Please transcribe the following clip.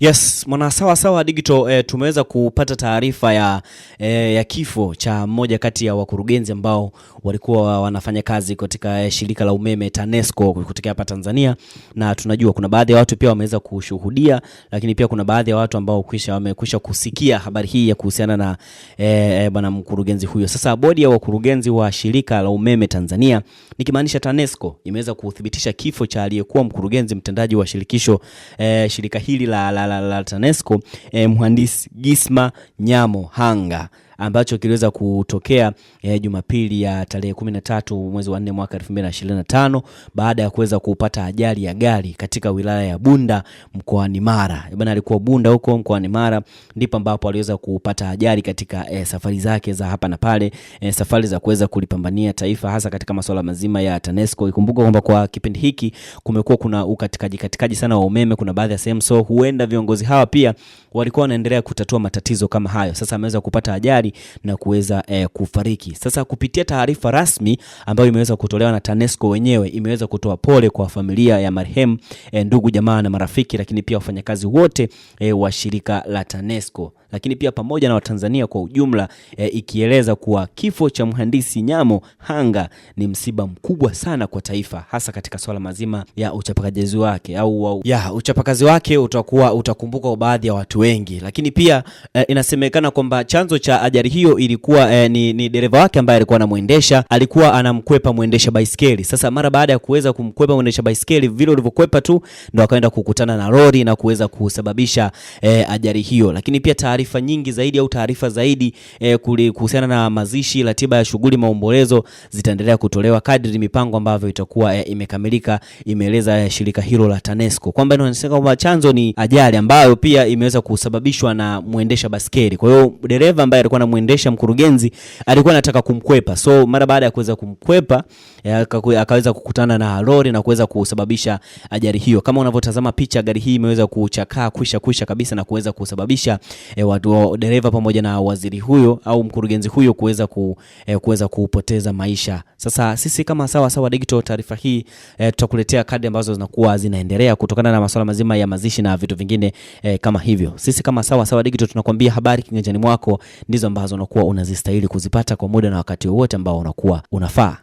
Yes, mwana sawa sawa digital tumeweza kupata taarifa ya kifo cha mmoja kati ya wakurugenzi ambao walikuwa wanafanya kazi katika shirika la umeme TANESCO kutoka hapa Tanzania, na tunajua kuna baadhi ya watu pia wameweza kushuhudia, lakini pia kuna baadhi ya watu ambao wamekwisha kusikia habari hii ya kuhusiana na bwana mkurugenzi huyo. Sasa bodi ya wakurugenzi wa shirika la umeme Tanzania, nikimaanisha TANESCO, imeweza kuthibitisha kifo cha aliyekuwa mkurugenzi mtendaji wa shirika hili la TANESCO, mhandisi Gisma Nyamo Hanga, ambacho kiliweza kutokea Jumapili ya tarehe 13 mwezi wa 4 mwaka 2025 baada ya kuweza kupata ajali ya gari katika wilaya ya Bunda mkoani Mara. Bwana alikuwa Bunda huko mkoani Mara, ndipo ambapo aliweza kupata ajali katika safari zake za hapa na pale, safari za kuweza kulipambania taifa hasa katika masuala mazima ya TANESCO. Ikumbuka kwamba kwa kipindi hiki kumekuwa kuna ukatikaji sana wa umeme, kuna baadhi ya sehemu, so huenda viongozi hawa pia walikuwa wanaendelea kutatua matatizo kama hayo. Sasa ameweza kupata ajali na kuweza kufariki. Sasa kupitia taarifa rasmi ambayo imeweza kutolewa na TANESCO wenyewe, imeweza kutoa pole kwa familia ya marehemu, ndugu jamaa na marafiki, lakini pia wafanyakazi wote wa shirika la TANESCO, lakini pia pamoja na Watanzania kwa ujumla, ikieleza kuwa kifo cha mhandisi Nyamo Hanga ni msiba mkubwa sana kwa taifa, hasa katika swala mazima ya uchapakazi wake uchapakazi wake utakumbuka kwa baadhi ya watu wengi. Lakini pia inasemekana kwamba chanzo cha ajali hiyo ilikuwa ni dereva wake ambaye alikuwa anamuendesha, alikuwa anamkwepa muendesha baiskeli. Sasa mara baada ya kuweza kumkwepa muendesha baiskeli, vile ulivyokwepa tu ndo akaenda kukutana na lori na kuweza kusababisha ajali hiyo. Lakini pia taarifa nyingi zaidi au taarifa zaidi kuhusiana na mazishi, ratiba ya shughuli, maombolezo zitaendelea kutolewa kadri mipango ambavyo itakuwa imekamilika. Imeeleza shirika hilo la TANESCO kwamba inaonekana kwamba chanzo ni ajali ambayo pia imeweza kusababishwa na muendesha baiskeli. Kwa hiyo dereva ambaye alikuwa anamuendesha mkurugenzi alikuwa anataka kumkwepa, so mara baada ya kuweza kumkwepa akaweza kukutana na lori na kuweza kusababisha ajali hiyo. Kama unavyotazama picha, gari hii imeweza kuchakaa kwisha kabisa na kuweza kusababisha dereva pamoja na waziri huyo au mkurugenzi huyo kuweza kupoteza maisha. Sasa sisi kama sawa sawa digital, taarifa hii tutakuletea kadri ambazo zinakuwa zinaendelea kutokana na masuala mazima ya mazishi na vitu vingine kama hivyo. Sisi kama sawa sawa digital tunakwambia habari kinganjani mwako ndizo ambazo unakuwa unazistahili kuzipata kwa muda na wakati wote ambao unakuwa unafaa.